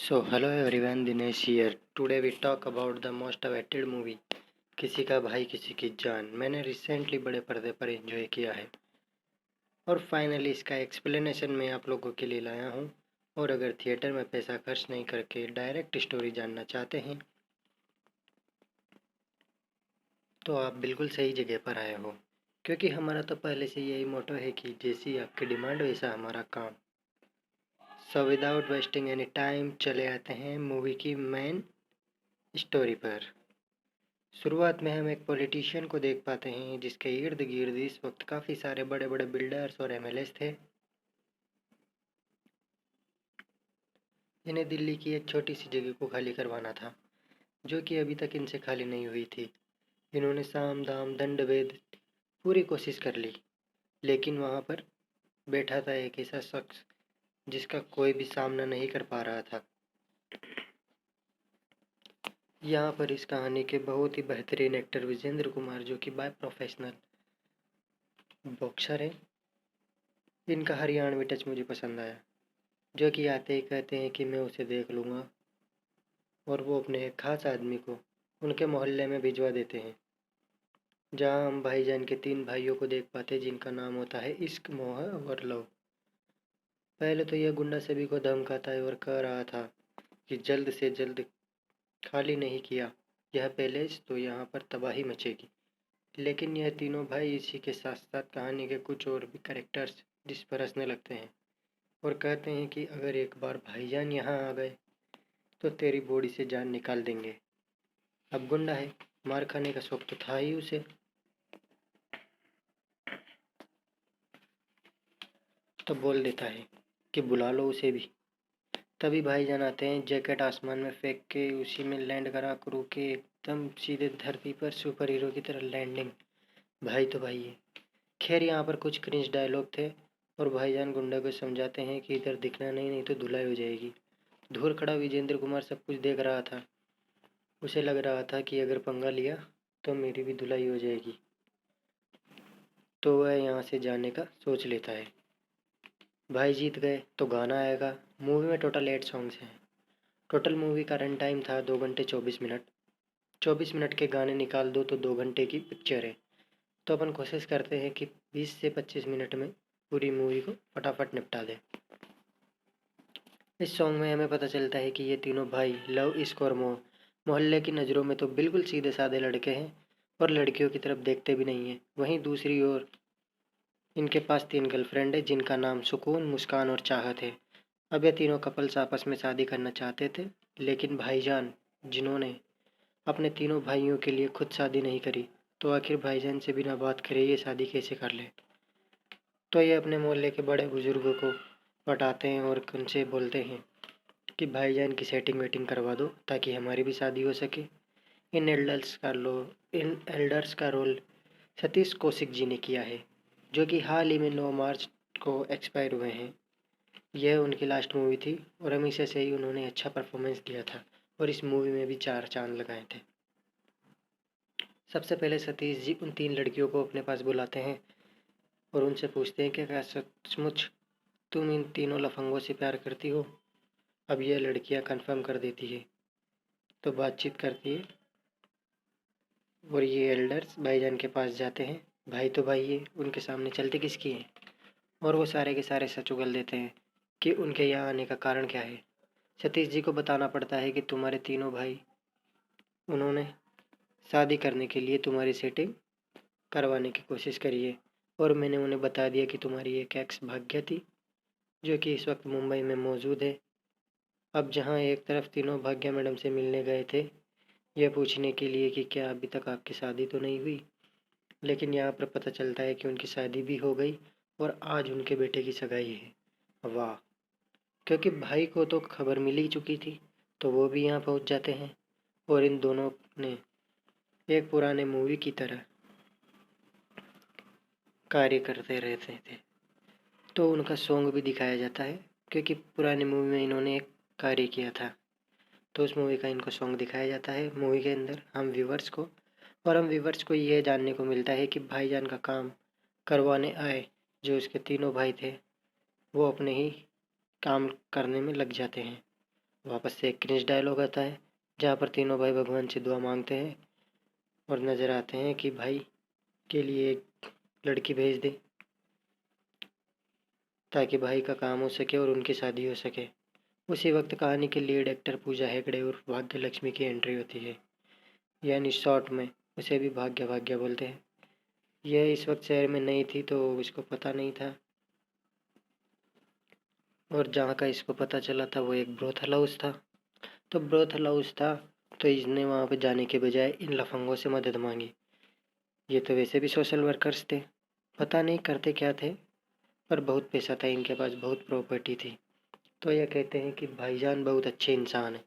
So hello everyone, Dinesh here. Today we talk about the most awaited movie, किसी का भाई किसी की जान। मैंने रिसेंटली बड़े पर्दे पर एंजॉय किया है और फाइनली इसका एक्सप्लेनेशन मैं आप लोगों के लिए लाया हूँ। और अगर थिएटर में पैसा खर्च नहीं करके डायरेक्ट स्टोरी जानना चाहते हैं तो आप बिल्कुल सही जगह पर आए हो, क्योंकि हमारा तो पहले से यही मोटो है कि जैसी आपकी डिमांड वैसा हमारा काम। So without wasting any time चले आते हैं मूवी की मेन स्टोरी पर। शुरुआत में हम एक पॉलिटिशियन को देख पाते हैं जिसके इर्द गिर्द इस वक्त काफ़ी सारे बड़े बड़े बिल्डर्स और एमएलएस थे, जिन्हें दिल्ली की एक छोटी सी जगह को खाली करवाना था, जो कि अभी तक इनसे खाली नहीं हुई थी। इन्होंने साम दाम दंड भेद पूरी कोशिश कर ली, लेकिन वहाँ पर बैठा था एक ऐसा शख्स जिसका कोई भी सामना नहीं कर पा रहा था। यहाँ पर इस कहानी के बहुत ही बेहतरीन एक्टर विजेंद्र कुमार, जो कि बाय प्रोफेशनल बॉक्सर है, इनका हरियाणवी टच मुझे पसंद आया, जो कि आते ही कहते हैं कि मैं उसे देख लूँगा, और वो अपने एक खास आदमी को उनके मोहल्ले में भिजवा देते हैं, जहाँ हम भाईजान के 3 भाइयों को देख पाते हैं जिनका नाम होता है इश्क, मोह और लव। पहले तो यह गुंडा सभी को धमकाता है और कह रहा था कि जल्द से जल्द खाली नहीं किया यह पैलेस तो यहाँ पर तबाही मचेगी। लेकिन यह तीनों भाई इसी के साथ साथ कहानी के कुछ और भी कैरेक्टर्स जिस पर हंसने लगते हैं और कहते हैं कि अगर एक बार भाईजान यहाँ आ गए तो तेरी बॉडी से जान निकाल देंगे। अब गुंडा है, मार खाने का शौक तो था ही उसे, तो बोल देता है कि बुला लो उसे भी। तभी भाईजान आते हैं, जैकेट आसमान में फेंक के उसी में लैंड करा क्रू के एकदम सीधे धरती पर सुपर हीरो की तरह लैंडिंग। भाई तो भाई है। खैर यहाँ पर कुछ क्रिंज डायलॉग थे और भाईजान गुंडा को समझाते हैं कि इधर दिखना नहीं, नहीं तो धुलाई हो जाएगी। दूर खड़ा विजेंद्र कुमार सब कुछ देख रहा था। उसे लग रहा था कि अगर पंगा लिया तो मेरी भी धुलाई हो जाएगी, तो वह यहाँ से जाने का सोच लेता है। भाई जीत गए तो गाना आएगा। मूवी में टोटल 8 सॉन्ग्स हैं। टोटल मूवी का रन टाइम था 2 घंटे 24 मिनट। 24 मिनट के गाने निकाल दो तो 2 घंटे की पिक्चर है। तो अपन कोशिश करते हैं कि 20 से 25 मिनट में पूरी मूवी को फटाफट निपटा दें। इस सॉन्ग में हमें पता चलता है कि ये तीनों भाई लव, इश्क और मोह मोहल्ले की नज़रों में तो बिल्कुल सीधे साधे लड़के हैं और लड़कियों की तरफ देखते भी नहीं हैं। वहीं दूसरी ओर इनके पास 3 गर्लफ्रेंड है जिनका नाम सुकून, मुस्कान और चाहत है। अब ये तीनों कपल्स आपस में शादी करना चाहते थे, लेकिन भाईजान जिन्होंने अपने तीनों भाइयों के लिए खुद शादी नहीं करी, तो आखिर भाईजान से बिना बात करे ये शादी कैसे कर ले। तो ये अपने मोहल्ले के बड़े बुजुर्गों को पटाते हैं और उनसे बोलते हैं कि भाईजान की सेटिंग वेटिंग करवा दो ताकि हमारी भी शादी हो सके। इन एल्डर्स का रोल सतीश कौशिक जी ने किया है, जो कि हाल ही में 9 मार्च को एक्सपायर हुए हैं। यह उनकी लास्ट मूवी थी और हमेशा से ही उन्होंने अच्छा परफॉर्मेंस दिया था और इस मूवी में भी 4 चांद लगाए थे। सबसे पहले सतीश जी उन 3 लड़कियों को अपने पास बुलाते हैं और उनसे पूछते हैं कि क्या सचमुच तुम इन तीनों लफंगों से प्यार करती हो। अब यह लड़कियां कंफर्म कर देती है, तो बातचीत करती है और ये एल्डर्स भाईजान के पास जाते हैं। भाई तो भाई है, उनके सामने चलते किसकी हैं, और वो सारे के सारे सच उगल देते हैं कि उनके यहाँ आने का कारण क्या है। सतीश जी को बताना पड़ता है कि तुम्हारे तीनों भाई उन्होंने शादी करने के लिए तुम्हारी सेटिंग करवाने की कोशिश करी है, और मैंने उन्हें बता दिया कि तुम्हारी एक एक्स भाग्य थी जो कि इस वक्त मुंबई में मौजूद है। अब जहाँ एक तरफ तीनों भाग्या मैडम से मिलने गए थे यह पूछने के लिए कि क्या अभी तक आपकी शादी तो नहीं हुई, लेकिन यहाँ पर पता चलता है कि उनकी शादी भी हो गई और आज उनके बेटे की सगाई है। वाह! क्योंकि भाई को तो खबर मिल ही चुकी थी, तो वो भी यहाँ पहुँच जाते हैं और इन दोनों ने एक पुराने मूवी की तरह कार्य करते रहते थे। तो उनका सॉन्ग भी दिखाया जाता है, क्योंकि पुरानी मूवी में इन्होंने एक कार्य किया था, तो उस मूवी का इनको सॉन्ग दिखाया जाता है मूवी के अंदर हम व्यूवर्स को। और हम व्यूवर्स को यह जानने को मिलता है कि भाईजान का काम करवाने आए जो उसके तीनों भाई थे वो अपने ही काम करने में लग जाते हैं वापस से एक क्रिंज डायलॉग आता है जहाँ पर तीनों भाई भगवान से दुआ मांगते हैं और नज़र आते हैं कि भाई के लिए एक लड़की भेज दे ताकि भाई का काम हो सके और उनकी शादी हो सके। उसी वक्त कहानी के लीड एक्टर पूजा हेगड़े और भाग्य लक्ष्मी की एंट्री होती है, यानी शॉर्ट में उसे भी भाग्य भाग्य बोलते हैं। यह इस वक्त शहर में नहीं थी तो इसको पता नहीं था, और जहाँ का इसको पता चला था वो एक ब्रोथल हाउस था। तो ब्रोथल हाउस था तो इसने वहाँ पे जाने के बजाय इन लफंगों से मदद मांगी। ये तो वैसे भी सोशल वर्कर्स थे, पता नहीं करते क्या थे, पर बहुत पैसा था इनके पास, बहुत प्रॉपर्टी थी। तो ये कहते हैं कि भाईजान बहुत अच्छे इंसान हैं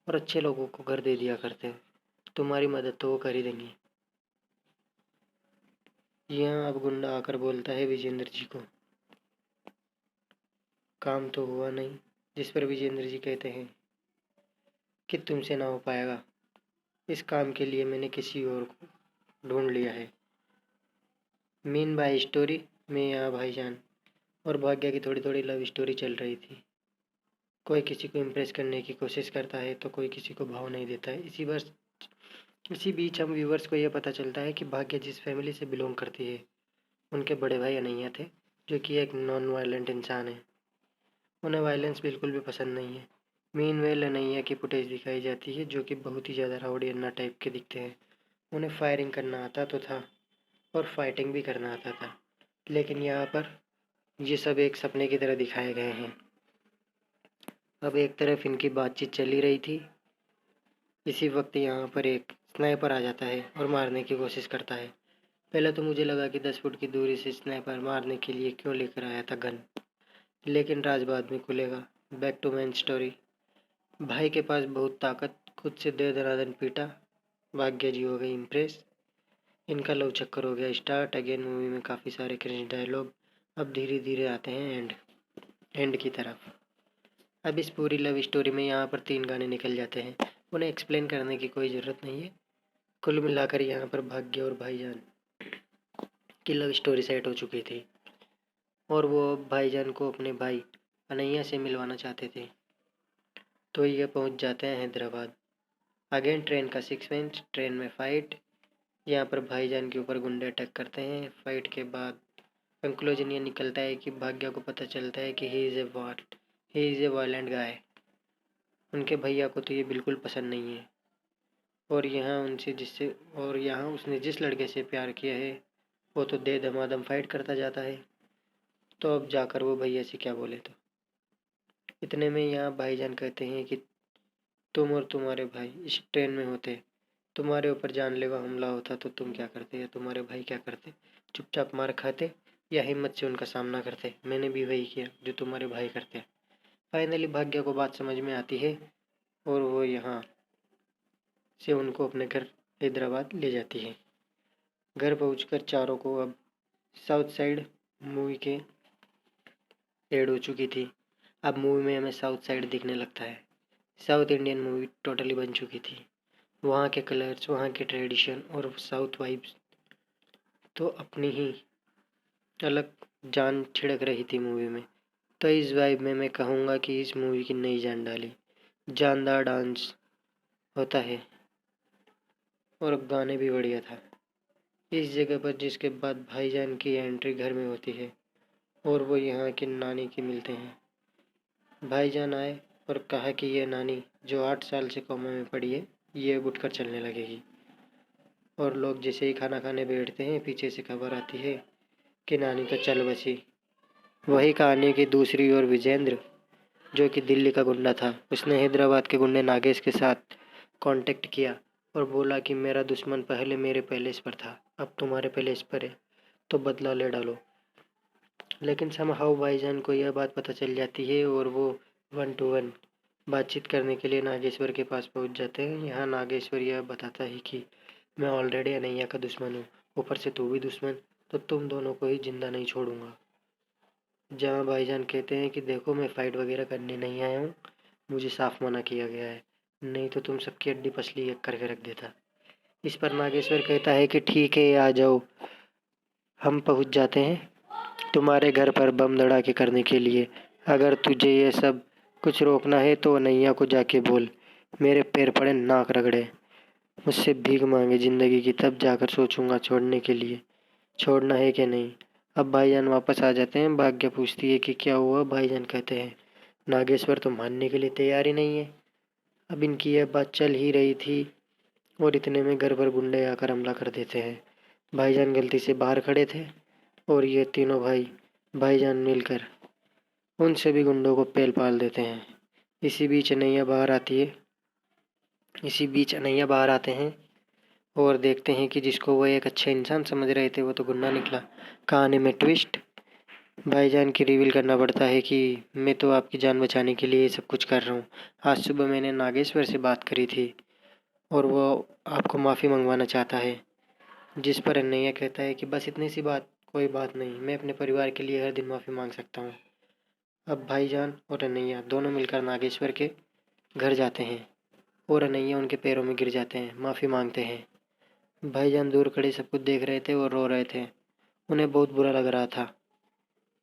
और अच्छे लोगों को घर दे दिया करते हैं, तुम्हारी मदद तो वो कर ही देंगी। यहाँ अब गुंडा आकर बोलता है विजेंद्र जी को, काम तो हुआ नहीं। जिस पर विजेंद्र जी कहते हैं कि तुमसे ना हो पाएगा, इस काम के लिए मैंने किसी और को ढूंढ लिया है। मीन बाय स्टोरी में यहाँ भाईजान और भाग्य की थोड़ी थोड़ी लव स्टोरी चल रही थी। कोई किसी को इम्प्रेस करने की कोशिश करता है तो कोई किसी को भाव नहीं देता है। इसी बीच हम व्यूवर्स को यह पता चलता है कि भाग्य जिस फैमिली से बिलोंग करती है उनके बड़े भाई अनैया थे, जो कि एक नॉन वायलेंट इंसान है। उन्हें वायलेंस बिल्कुल भी पसंद नहीं है। मीनवेल अनैया की फुटेज दिखाई जाती है जो कि बहुत ही ज़्यादा राउडी अन्ना टाइप के दिखते हैं। उन्हें फायरिंग करना आता तो था और फाइटिंग भी करना आता था, लेकिन यहाँ पर ये सब एक सपने की तरह दिखाए गए हैं। अब एक तरफ इनकी बातचीत चली रही थी, इसी वक्त यहाँ पर एक स्नाइपर आ जाता है और मारने की कोशिश करता है। पहले तो मुझे लगा कि 10 फुट की दूरी से स्नाइपर मारने के लिए क्यों लेकर आया था गन, लेकिन राज बाद में खुलेगा। Back to main story. भाई के पास बहुत ताकत, खुद से दे दनादन पीटा, भाग्य जी हो गई इम्प्रेस, इनका लव चक्कर हो गया स्टार्ट। अगेन मूवी में काफ़ी सारे क्रिंज डायलॉग अब धीरे धीरे आते हैं एंड की तरफ। अब इस पूरी लव स्टोरी में यहाँ पर 3 गाने निकल जाते हैं, उन्हें एक्सप्लेन करने की कोई ज़रूरत नहीं है। कुल मिलाकर यहाँ पर भाग्य और भाईजान की लव स्टोरी सेट हो चुकी थी और वो भाईजान को अपने भाई अनैया से मिलवाना चाहते थे। तो ये पहुँच जाते हैं हैदराबाद। अगेन ट्रेन का सीक्वेंस, ट्रेन में फाइट। यहाँ पर भाईजान के ऊपर गुंडे अटैक करते हैं। फाइट के बाद कंक्लूजन ये निकलता है कि भाग्य को पता चलता है कि ही इज़ ए वायलेंट गाय। उनके भैया को तो ये बिल्कुल पसंद नहीं है, और यहाँ उसने जिस लड़के से प्यार किया है वो तो दे दमादम फाइट करता जाता है। तो अब जाकर वो भैया से क्या बोले। तो इतने में यहाँ भाईजान कहते हैं कि तुम और तुम्हारे भाई इस ट्रेन में होते, तुम्हारे ऊपर जानलेवा हमला होता तो तुम क्या करते या तुम्हारे भाई क्या करते? चुपचाप मार खाते या हिम्मत से उनका सामना करते? मैंने भी वही किया जो तुम्हारे भाई करते। फाइनली भाग्य को बात समझ में आती है और वो यहाँ से उनको अपने घर हैदराबाद ले जाती है। घर पहुंचकर चारों को अब साउथ साइड मूवी के एड हो चुकी थी। अब मूवी में हमें साउथ साइड दिखने लगता है। साउथ इंडियन मूवी टोटली बन चुकी थी। वहाँ के कलर्स, वहाँ के ट्रेडिशन और साउथ वाइब्स तो अपनी ही अलग जान छिड़क रही थी मूवी में। तो इस वाइब में मैं कहूँगा कि इस मूवी की नई जान डाली। जानदार डांस होता है और गाने भी बढ़िया था। इस जगह पर जिसके बाद भाईजान की एंट्री घर में होती है और वो यहाँ की नानी के मिलते हैं। भाईजान आए और कहा कि ये नानी जो 8 साल से कोमा में पड़ी है ये अब उठकर चलने लगेगी। और लोग जैसे ही खाना खाने बैठते हैं पीछे से खबर आती है कि नानी तो चल बसी। वही कहानी की दूसरी ओर विजेंद्र, जो कि दिल्ली का गुंडा था, उसने हैदराबाद के गुंडे नागेश के साथ कांटेक्ट किया और बोला कि मेरा दुश्मन पहले मेरे पैलेस पर था, अब तुम्हारे पैलेस पर है, तो बदला ले डालो। लेकिन समहाउ भाईजान को यह बात पता चल जाती है और वो 1 to 1 बातचीत करने के लिए नागेश्वर के पास पहुंच जाते हैं। यहाँ नागेश्वर यह बताता है कि मैं ऑलरेडी अनैया का दुश्मन हूँ, ऊपर से तू भी दुश्मन, तो तुम दोनों को ही जिंदा नहीं छोड़ूंगा। जहाँ भाईजान कहते हैं कि देखो मैं फ़ाइट वगैरह करने नहीं आया हूँ, मुझे साफ मना किया गया है, नहीं तो तुम सबकी हड्डी पसली एक करके रख देता। इस पर नागेश्वर कहता है कि ठीक है आ जाओ। हम पहुँच जाते हैं तुम्हारे घर पर बम धड़ाके करने के लिए। अगर तुझे ये सब कुछ रोकना है तो अनैया को जाके बोल, मेरे पैर पड़े नाक रगड़े, मुझसे भीख मांगे ज़िंदगी की, तब जाकर सोचूंगा छोड़ने के लिए, छोड़ना है कि नहीं। अब भाईजान वापस आ जाते हैं। भाग्य पूछती है कि क्या हुआ। भाईजान कहते हैं, नागेश्वर तो मानने के लिए तैयार ही नहीं है। अब इनकी यह बात चल ही रही थी और इतने में घर पर गुंडे आकर हमला कर देते हैं। भाईजान गलती से बाहर खड़े थे और ये तीनों भाईजान मिलकर उन सभी गुंडों को पेल पाल देते हैं। इसी बीच अनैया बाहर आती है। इसी बीच अनैया बाहर आते हैं और देखते हैं कि जिसको वो एक अच्छा इंसान समझ रहे थे वो तो गुंडा निकला। कहानी में ट्विस्ट, भाईजान की रिवील करना पड़ता है कि मैं तो आपकी जान बचाने के लिए ये सब कुछ कर रहा हूँ। आज सुबह मैंने नागेश्वर से बात करी थी और वो आपको माफ़ी मंगवाना चाहता है। जिस पर अनैया कहता है कि बस इतनी सी बात, कोई बात नहीं, मैं अपने परिवार के लिए हर दिन माफ़ी मांग सकता हूँ। अब भाईजान और अनैया दोनों मिलकर नागेश्वर के घर जाते हैं और अनैया उनके पैरों में गिर जाते हैं, माफ़ी मांगते हैं। भाईजान दूर खड़े सब कुछ देख रहे थे और रो रहे थे। उन्हें बहुत बुरा लग रहा था।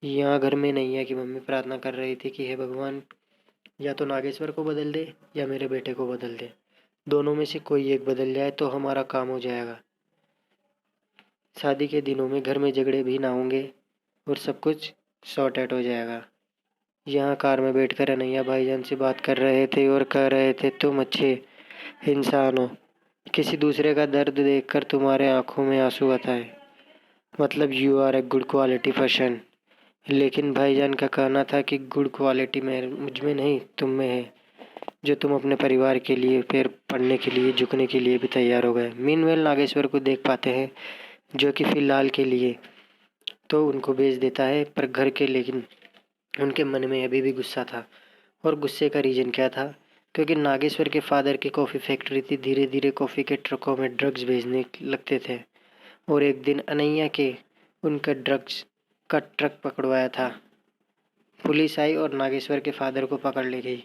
यहाँ घर में अनैया की मम्मी प्रार्थना कर रही थी कि हे भगवान, या तो नागेश्वर को बदल दे या मेरे बेटे को बदल दे, दोनों में से कोई एक बदल जाए तो हमारा काम हो जाएगा। शादी के दिनों में घर में झगड़े भी ना होंगे और सब कुछ सॉर्ट आउट हो जाएगा। यहाँ कार में बैठकर अनैया भाईजान से बात कर रहे थे और कह रहे थे, तुम अच्छे इंसान हो, किसी दूसरे का दर्द देखकर तुम्हारे आंखों में आंसू आता है, मतलब you are a good quality person. लेकिन भाईजान का कहना था कि गुड क्वालिटी में मुझ में नहीं, तुम में है, जो तुम अपने परिवार के लिए पैर पड़ने के लिए, झुकने के लिए भी तैयार हो गए। मीनवेल नागेश्वर को देख पाते हैं, जो कि फिलहाल के लिए तो उनको भेज देता है, पर घर के, लेकिन उनके मन में अभी भी गुस्सा था। और गुस्से का रीज़न क्या था? क्योंकि नागेश्वर के फादर की कॉफ़ी फैक्ट्री थी, धीरे धीरे कॉफ़ी के ट्रकों में ड्रग्स भेजने लगते थे और एक दिन अनैया के उनका ड्रग्स का ट्रक पकड़वाया था। पुलिस आई और नागेश्वर के फादर को पकड़ ले गई,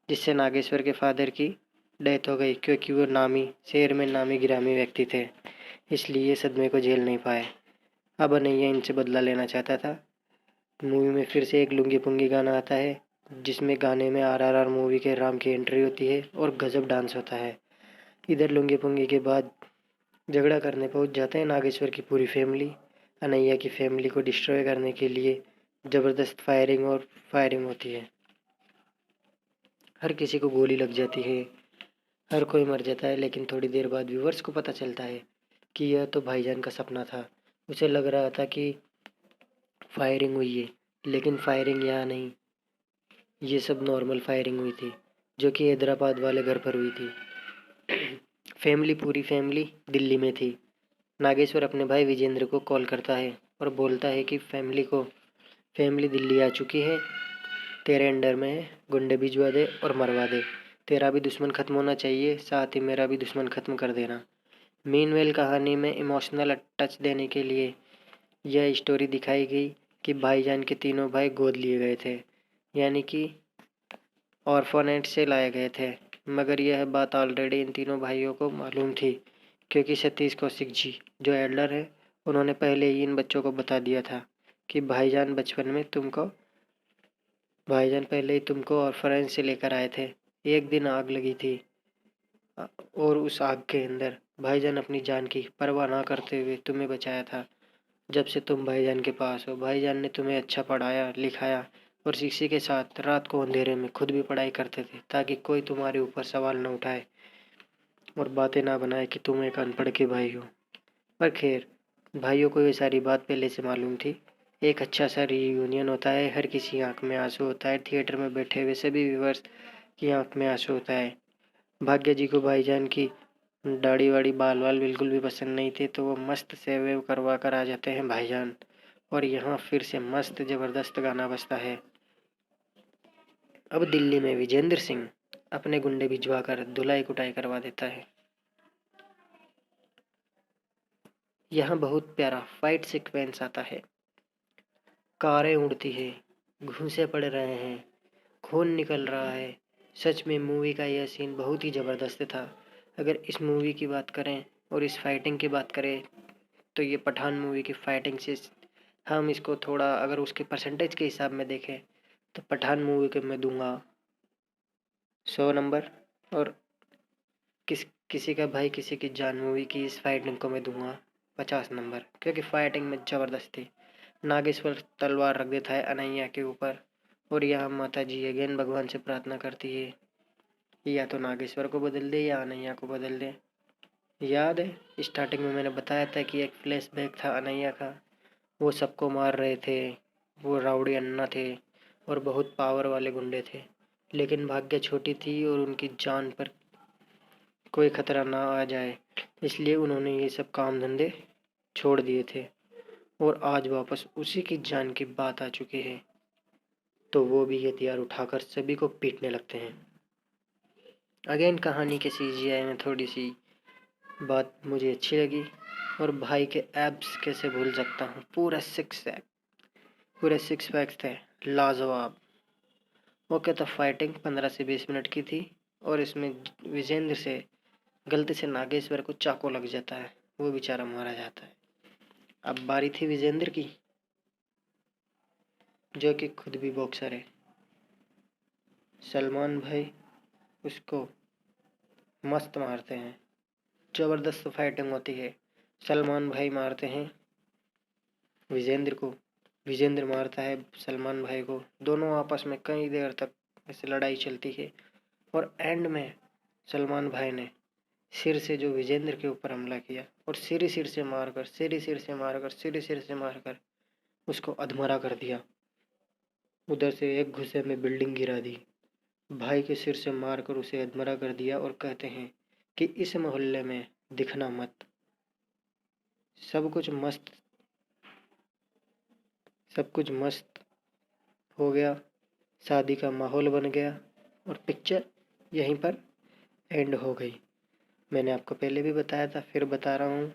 जिससे नागेश्वर के फादर की डेथ हो गई, क्योंकि वो शहर में नामी गिरामी व्यक्ति थे, इसलिए सदमे को झेल नहीं पाए। अब अनैया इनसे बदला लेना चाहता था। मूवी में फिर से एक लुंगी पुंगी गाना आता है, जिसमें गाने में RRR मूवी के राम की एंट्री होती है और गजब डांस होता है। इधर लुंगी पुंगी के बाद झगड़ा करने पहुंच जाते हैं नागेश्वर की पूरी फैमिली। अनैया की फैमिली को डिस्ट्रॉय करने के लिए ज़बरदस्त फायरिंग होती है। हर किसी को गोली लग जाती है, हर कोई मर जाता है। लेकिन थोड़ी देर बाद व्यूवर्स को पता चलता है कि यह तो भाईजान का सपना था। उसे लग रहा था कि फायरिंग हुई है, लेकिन फायरिंग यहाँ नहीं, ये सब नॉर्मल फायरिंग हुई थी, जो कि हैदराबाद वाले घर पर हुई थी। पूरी फैमिली दिल्ली में थी। नागेश्वर अपने भाई विजेंद्र को कॉल करता है और बोलता है कि फैमिली दिल्ली आ चुकी है, तेरे अंडर में है, गुंडे भिजवा दे और मरवा दे। तेरा भी दुश्मन खत्म होना चाहिए, साथ ही मेरा भी दुश्मन खत्म कर देना। मीनवेल कहानी में इमोशनल टच देने के लिए यह स्टोरी दिखाई गई कि भाईजान के तीनों भाई गोद लिए गए थे, यानी कि ऑर्फनेट से लाए गए थे। मगर यह बात ऑलरेडी इन तीनों भाइयों को मालूम थी, क्योंकि सतीश कौशिक जी जो एल्डर है, उन्होंने पहले ही इन बच्चों को बता दिया था कि भाईजान पहले ही तुमको ऑर्फनेज से लेकर आए थे। एक दिन आग लगी थी और उस आग के अंदर भाईजान अपनी जान की परवाह ना करते हुए तुम्हें बचाया था। जब से तुम भाईजान के पास हो, भाईजान ने तुम्हें अच्छा पढ़ाया लिखाया और इसी के साथ रात को अंधेरे में खुद भी पढ़ाई करते थे, ताकि कोई तुम्हारे ऊपर सवाल न उठाए और बातें ना बनाए कि तुम एक अनपढ़ के भाई हो। पर खैर, भाइयों को ये सारी बात पहले से मालूम थी। एक अच्छा सा रियूनियन होता है, हर किसी आंख में आंसू होता है, थिएटर में बैठे हुए सभी व्यूवर्स की आंख में आंसू होता है। भाग्य जी को भाईजान की दाढ़ी वाड़ी बाल वाल बिल्कुल भी पसंद नहीं थे, तो वो मस्त से वेव करवा कर आ जाते हैं भाईजान। और यहाँ फिर से मस्त ज़बरदस्त गाना बजता है। अब दिल्ली में विजेंद्र सिंह अपने गुंडे भिजवा कर धुलाई कुटाई करवा देता है। यहाँ बहुत प्यारा फाइट सीक्वेंस आता है, कारें उड़ती है, घूंसे पड़ रहे हैं, खून निकल रहा है। सच में मूवी का यह सीन बहुत ही ज़बरदस्त था। अगर इस मूवी की बात करें और इस फाइटिंग की बात करें, तो ये पठान मूवी की फाइटिंग से हम इसको थोड़ा, अगर उसके परसेंटेज के हिसाब में देखें, तो पठान मूवी को मैं दूंगा 100 नंबर। और किसी का भाई किसी की जान मूवी की इस फाइटिंग को मैं दूंगा 50 नंबर, क्योंकि फाइटिंग में ज़बरदस्त थी। नागेश्वर तलवार रख देता है अनैया के ऊपर, और यहाँ माता जी अगेन भगवान से प्रार्थना करती है या तो नागेश्वर को बदल दे या अनैया को बदल दे। याद है स्टार्टिंग में मैंने बताया था कि एक फ्लैशबैक था अनैया का, वो सबको मार रहे थे, वो राउडी अन्ना थे और बहुत पावर वाले गुंडे थे, लेकिन भाग्य छोटी थी और उनकी जान पर कोई खतरा ना आ जाए, इसलिए उन्होंने ये सब काम धंधे छोड़ दिए थे। और आज वापस उसी की जान की बात आ चुकी है, तो वो भी हथियार उठाकर सभी को पीटने लगते हैं। अगेन कहानी के सीजीआई में थोड़ी सी बात मुझे अच्छी लगी, और भाई के एब्स कैसे भूल सकता हूँ, पूरे सिक्स पैक्स थे लाजवाब। ओके, तो फाइटिंग 15 से 20 मिनट की थी, और इसमें विजेंद्र से गलती से नागेश्वर को चाकू लग जाता है, वो बेचारा मारा जाता है। अब बारी थी विजेंद्र की, जो कि खुद भी बॉक्सर है। सलमान भाई उसको मस्त मारते हैं, ज़बरदस्त फाइटिंग होती है। सलमान भाई मारते हैं विजेंद्र को, विजेंद्र मारता है सलमान भाई को, दोनों आपस में कई देर तक ऐसे लड़ाई चलती है। और एंड में सलमान भाई ने सिर से जो विजेंद्र के ऊपर हमला किया, और सिर से मारकर उसको अधमरा कर दिया। उधर से एक घुसे में बिल्डिंग गिरा दी, भाई के सिर से मारकर उसे अधमरा कर दिया, और कहते हैं कि इस मोहल्ले में दिखना मत। सब कुछ मस्त, सब कुछ मस्त हो गया, शादी का माहौल बन गया, और पिक्चर यहीं पर एंड हो गई। मैंने आपको पहले भी बताया था, फिर बता रहा हूँ।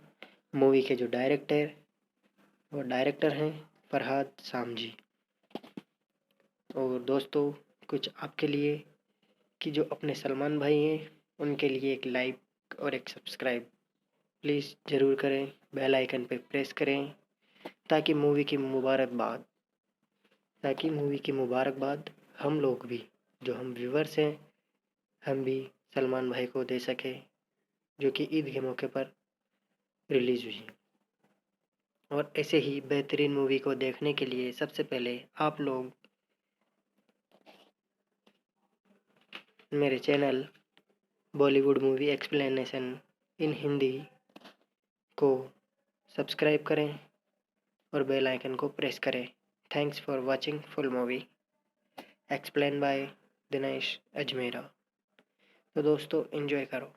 मूवी के जो डायरेक्टर हैं फरहाद सामजी। और दोस्तों, कुछ आपके लिए कि जो अपने सलमान भाई हैं उनके लिए एक लाइक और एक सब्सक्राइब प्लीज़ ज़रूर करें, बेल आइकन पे प्रेस करें, ताकि मूवी की मुबारकबाद हम लोग भी, जो हम व्यूवर्स हैं, हम भी सलमान भाई को दे सकें, जो कि ईद के मौके पर रिलीज़ हुई। और ऐसे ही बेहतरीन मूवी को देखने के लिए सबसे पहले आप लोग मेरे channel Bollywood movie explanation in Hindi को सब्सक्राइब करें और बेल आइकन को प्रेस करें। Thanks for watching full movie explain by Dinesh Ajmera. तो दोस्तों, एंजॉय करो।